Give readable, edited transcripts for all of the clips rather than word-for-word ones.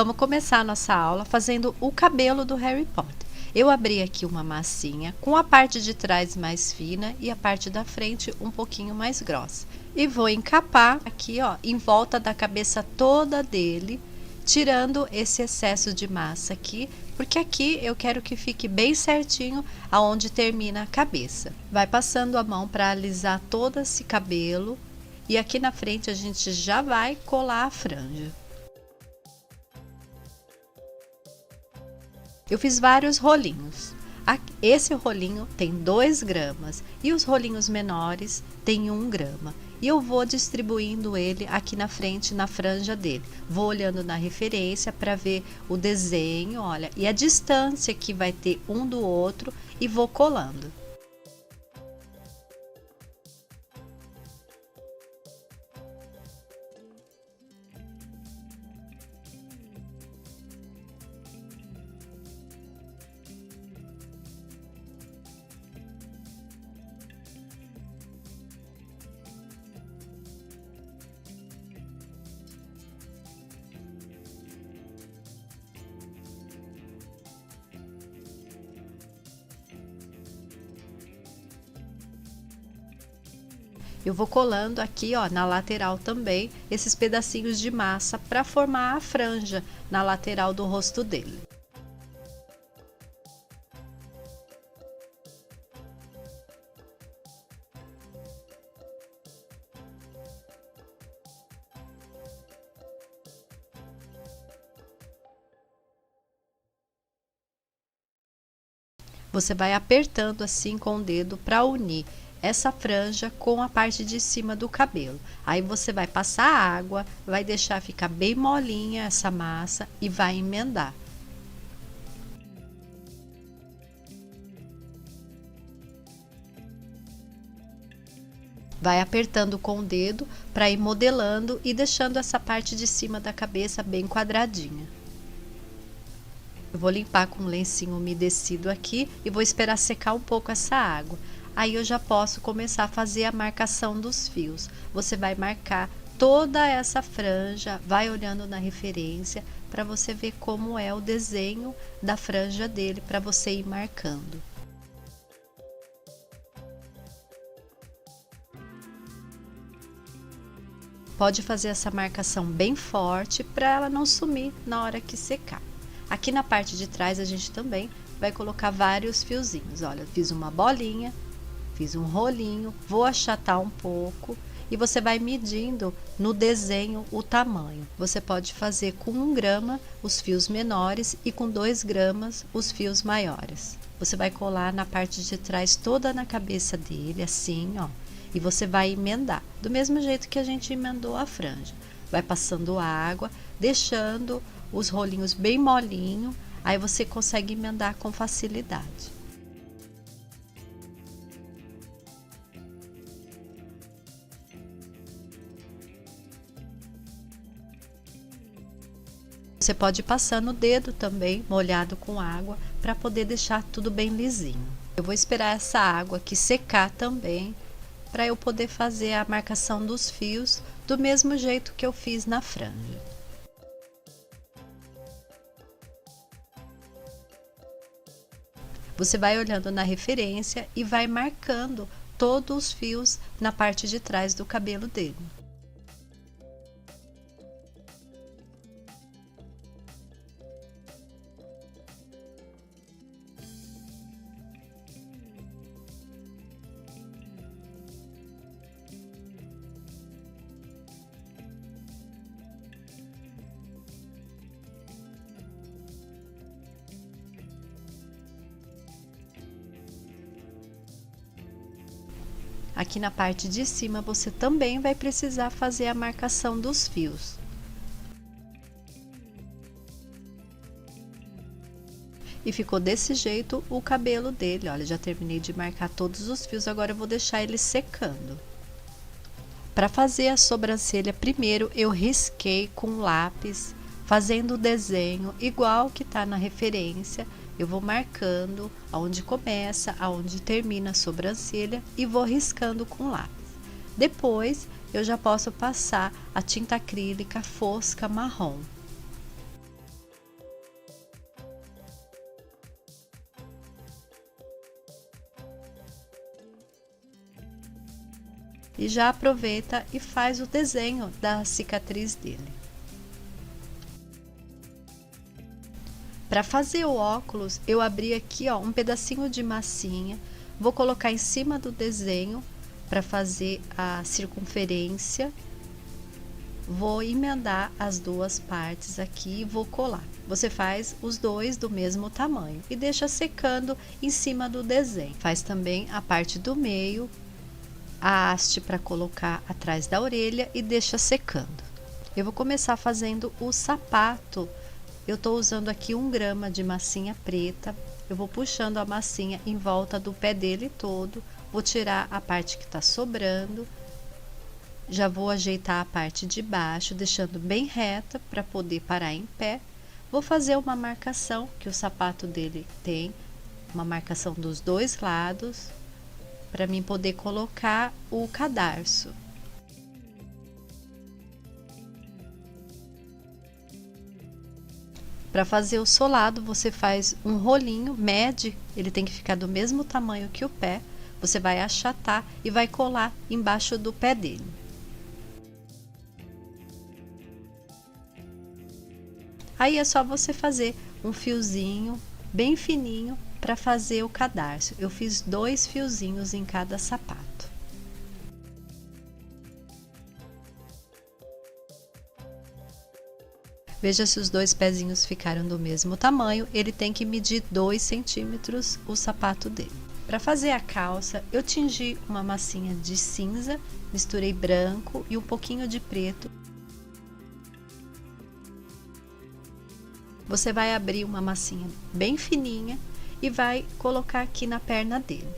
vamos começar a nossa aula fazendo o cabelo do Harry Potter. Eu abri aqui uma massinha com a parte de trás mais fina e a parte da frente um pouquinho mais grossa. E vou encapar aqui, ó, em volta da cabeça toda dele, tirando esse excesso de massa aqui, porque aqui eu quero que fique bem certinho aonde termina a cabeça. Vai passando a mão para alisar todo esse cabelo e aqui na frente a gente já vai colar a franja. Eu fiz vários rolinhos. Esse rolinho tem 2 gramas e os rolinhos menores tem 1 grama. E eu vou distribuindo ele aqui na frente, na franja dele. Vou olhando na referência para ver o desenho, olha, e a distância que vai ter um do outro e vou colando. Eu vou colando aqui, ó, na lateral também, esses pedacinhos de massa para formar a franja na lateral do rosto dele. Você vai apertando assim com o dedo para unir essa franja com a parte de cima do cabelo. Aí você vai passar água, vai deixar ficar bem molinha essa massa e vai emendar. Vai apertando com o dedo para ir modelando e deixando essa parte de cima da cabeça bem quadradinha. Eu vou limpar com um lencinho umedecido aqui e vou esperar secar um pouco essa água. Aí eu já posso começar a fazer a marcação dos fios. Você vai marcar toda essa franja, vai olhando na referência para você ver como é o desenho da franja dele, para você ir marcando. Pode fazer essa marcação bem forte para ela não sumir na hora que secar. Aqui na parte de trás a gente também vai colocar vários fiozinhos. Olha, fiz uma bolinha, fiz um rolinho, vou achatar um pouco e você vai medindo no desenho o tamanho. Você pode fazer com 1 grama os fios menores e com 2 gramas os fios maiores. Você vai colar na parte de trás toda na cabeça dele, assim, ó, e você vai emendar, do mesmo jeito que a gente emendou a franja. Vai passando água, deixando os rolinhos bem molinho, aí você consegue emendar com facilidade. Você pode passar no dedo também, molhado com água, para poder deixar tudo bem lisinho. Eu vou esperar essa água aqui secar também, para eu poder fazer a marcação dos fios do mesmo jeito que eu fiz na franja. Você vai olhando na referência e vai marcando todos os fios na parte de trás do cabelo dele. Aqui na parte de cima você também vai precisar fazer a marcação dos fios. E ficou desse jeito o cabelo dele. Olha, já terminei de marcar todos os fios, agora eu vou deixar ele secando. Para fazer a sobrancelha, primeiro eu risquei com lápis, fazendo o desenho igual que tá na referência. Eu vou marcando aonde começa, aonde termina a sobrancelha e vou riscando com lápis. Depois, eu já posso passar a tinta acrílica fosca marrom. e já aproveita e faz o desenho da cicatriz dele. Para fazer o óculos, eu abri aqui, ó, um pedacinho de massinha, vou colocar em cima do desenho para fazer a circunferência. Vou emendar as duas partes aqui e vou colar. Você faz os dois do mesmo tamanho e deixa secando em cima do desenho. Faz também a parte do meio, a haste para colocar atrás da orelha e deixa secando. Eu vou começar fazendo o sapato. Eu estou usando aqui 1 grama de massinha preta. Eu vou puxando a massinha em volta do pé dele todo. Vou tirar a parte que está sobrando. Já vou ajeitar a parte de baixo, deixando bem reta para poder parar em pé. Vou fazer uma marcação que o sapato dele tem, uma marcação dos dois lados, para mim poder colocar o cadarço. Para fazer o solado, você faz um rolinho, mede, ele tem que ficar do mesmo tamanho que o pé. Você vai achatar e vai colar embaixo do pé dele. Aí é só você fazer um fiozinho bem fininho para fazer o cadarço. Eu fiz 2 fiozinhos em cada sapato. Veja se os 2 pezinhos ficaram do mesmo tamanho. Ele tem que medir 2 centímetros o sapato dele. Para fazer a calça, eu tingi uma massinha de cinza, misturei branco e um pouquinho de preto. Você vai abrir uma massinha bem fininha e vai colocar aqui na perna dele.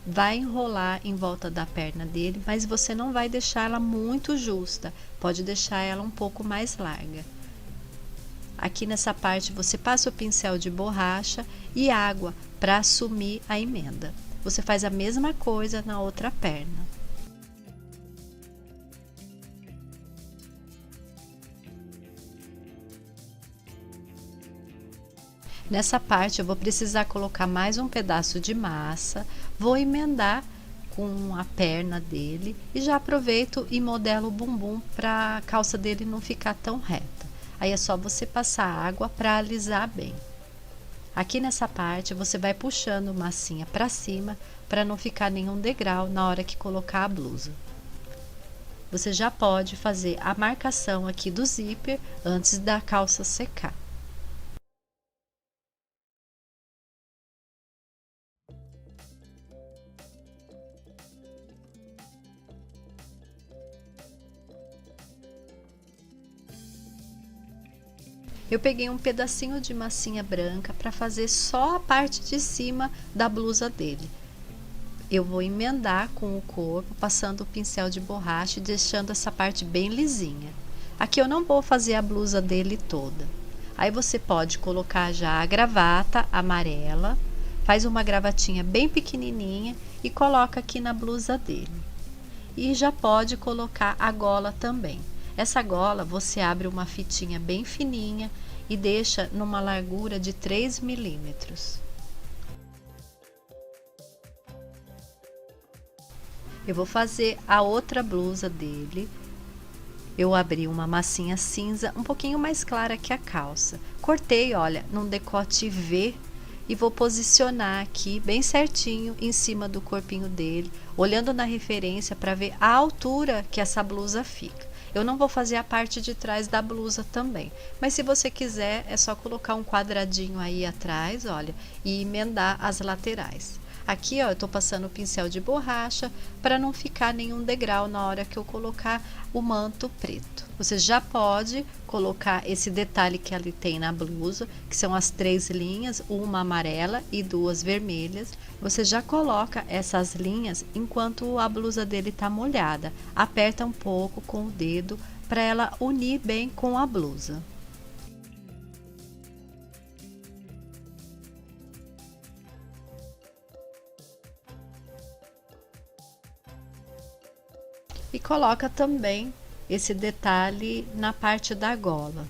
Vai enrolar em volta da perna dele, mas você não vai deixar ela muito justa, pode deixar ela um pouco mais larga. Aqui nessa parte você passa o pincel de borracha e água para assumir a emenda. Você faz a mesma coisa na outra perna. Nessa parte eu vou precisar colocar mais um pedaço de massa, vou emendar com a perna dele e já aproveito e modelo o bumbum para a calça dele não ficar tão reta. Aí é só você passar água para alisar bem. Aqui nessa parte você vai puxando massinha para cima para não ficar nenhum degrau na hora que colocar a blusa. Você já pode fazer a marcação aqui do zíper antes da calça secar. Eu peguei um pedacinho de massinha branca para fazer só a parte de cima da blusa dele. Eu vou emendar com o corpo, passando o pincel de borracha e deixando essa parte bem lisinha. Aqui eu não vou fazer a blusa dele toda. Aí você pode colocar já a gravata amarela, faz uma gravatinha bem pequenininha e coloca aqui na blusa dele. E já pode colocar a gola também. Essa gola você abre uma fitinha bem fininha e deixa numa largura de 3 milímetros. Eu vou fazer a outra blusa dele. Eu abri uma massinha cinza, um pouquinho mais clara que a calça. Cortei, olha, num decote V e vou posicionar aqui bem certinho em cima do corpinho dele, olhando na referência para ver a altura que essa blusa fica. Eu não vou fazer a parte de trás da blusa também, mas se você quiser é só colocar um quadradinho aí atrás, olha, e emendar as laterais. Aqui, ó, eu tô passando o pincel de borracha para não ficar nenhum degrau na hora que eu colocar o manto preto. Você já pode colocar esse detalhe que ali tem na blusa, que são as 3 linhas, uma amarela e 2 vermelhas. Você já coloca essas linhas enquanto a blusa dele tá molhada. Aperta um pouco com o dedo para ela unir bem com a blusa. E coloca também esse detalhe na parte da gola.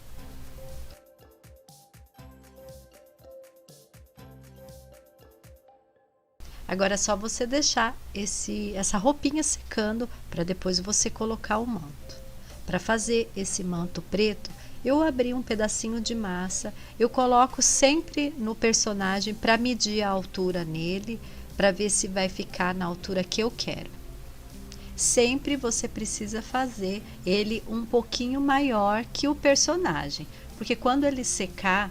Agora é só você deixar essa roupinha secando para depois você colocar o manto. Para fazer esse manto preto, eu abri um pedacinho de massa, eu coloco sempre no personagem para medir a altura nele, para ver se vai ficar na altura que eu quero. Sempre você precisa fazer ele um pouquinho maior que o personagem, porque quando ele secar,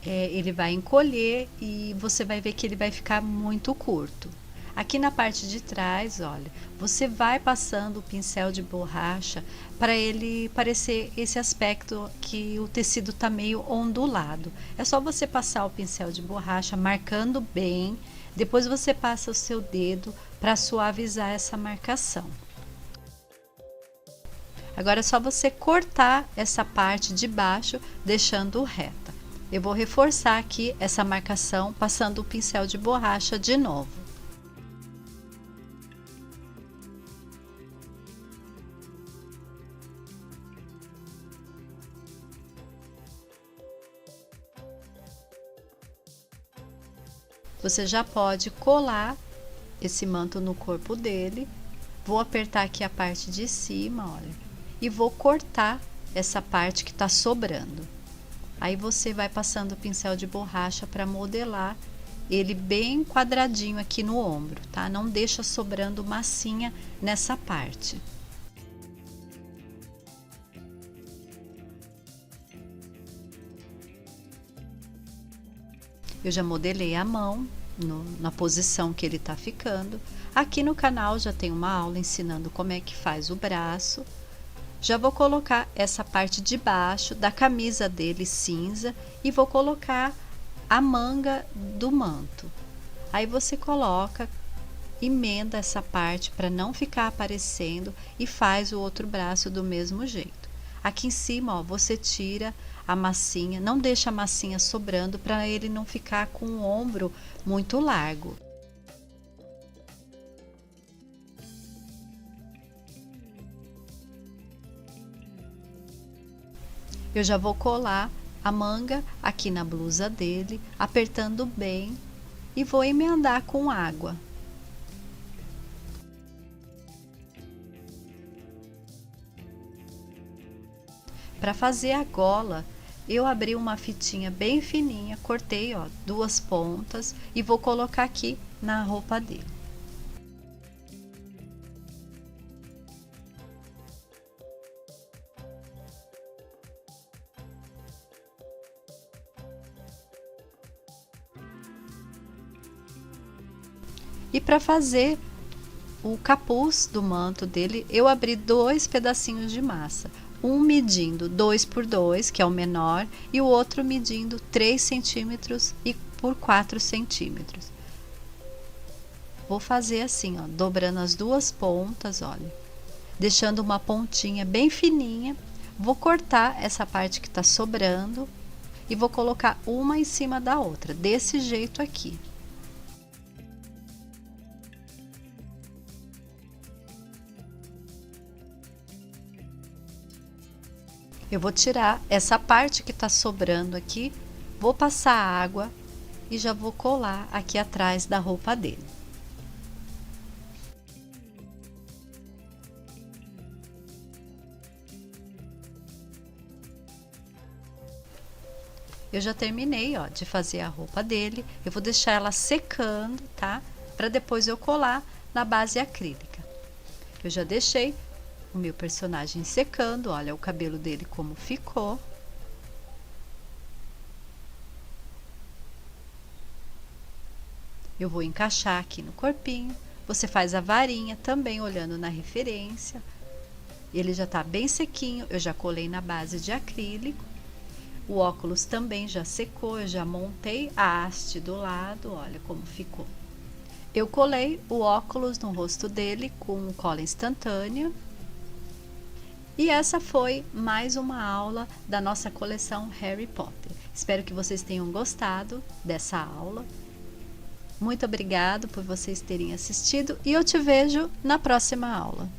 ele vai encolher e você vai ver que ele vai ficar muito curto. Aqui na parte de trás, olha, você vai passando o pincel de borracha para ele parecer esse aspecto que o tecido está meio ondulado. É só você passar o pincel de borracha marcando bem, depois você passa o seu dedo para suavizar essa marcação. Agora é só você cortar essa parte de baixo, deixando reta. Eu vou reforçar aqui essa marcação passando o pincel de borracha de novo. Você já pode colar esse manto no corpo dele. Vou apertar aqui a parte de cima, olha, e vou cortar essa parte que está sobrando. Aí você vai passando o pincel de borracha para modelar ele bem quadradinho aqui no ombro, tá? Não deixa sobrando massinha nessa parte. Eu já modelei a mão na posição que ele tá ficando. Aqui no canal já tem uma aula ensinando como é que faz o braço. Já vou colocar essa parte de baixo da camisa dele cinza e vou colocar a manga do manto. Aí você coloca, emenda essa parte para não ficar aparecendo e faz o outro braço do mesmo jeito. Aqui em cima, ó, você tira a massinha, não deixa a massinha sobrando para ele não ficar com o ombro muito largo. Eu já vou colar a manga aqui na blusa dele, apertando bem e vou emendar com água. Para fazer a gola, eu abri uma fitinha bem fininha, cortei, ó, 2 pontas e vou colocar aqui na roupa dele. E para fazer o capuz do manto dele, eu abri 2 pedacinhos de massa. Um medindo 2 por 2, que é o menor, e o outro medindo 3 centímetros e por 4 centímetros. Vou fazer assim, ó, dobrando as 2 pontas, olha, deixando uma pontinha bem fininha. Vou cortar essa parte que tá sobrando e vou colocar uma em cima da outra, desse jeito aqui. Eu vou tirar essa parte que tá sobrando aqui, vou passar água e já vou colar aqui atrás da roupa dele. Eu já terminei, ó, de fazer a roupa dele. Eu vou deixar ela secando, tá? Para depois eu colar na base acrílica. Eu já deixei o meu personagem secando, olha o cabelo dele como ficou. Eu vou encaixar aqui no corpinho. Você faz a varinha também olhando na referência. Ele já tá bem sequinho, eu já colei na base de acrílico. O óculos também já secou, eu já montei a haste do lado, olha como ficou. Eu colei o óculos no rosto dele com cola instantânea. E essa foi mais uma aula da nossa coleção Harry Potter. Espero que vocês tenham gostado dessa aula. Muito obrigado por vocês terem assistido e eu te vejo na próxima aula.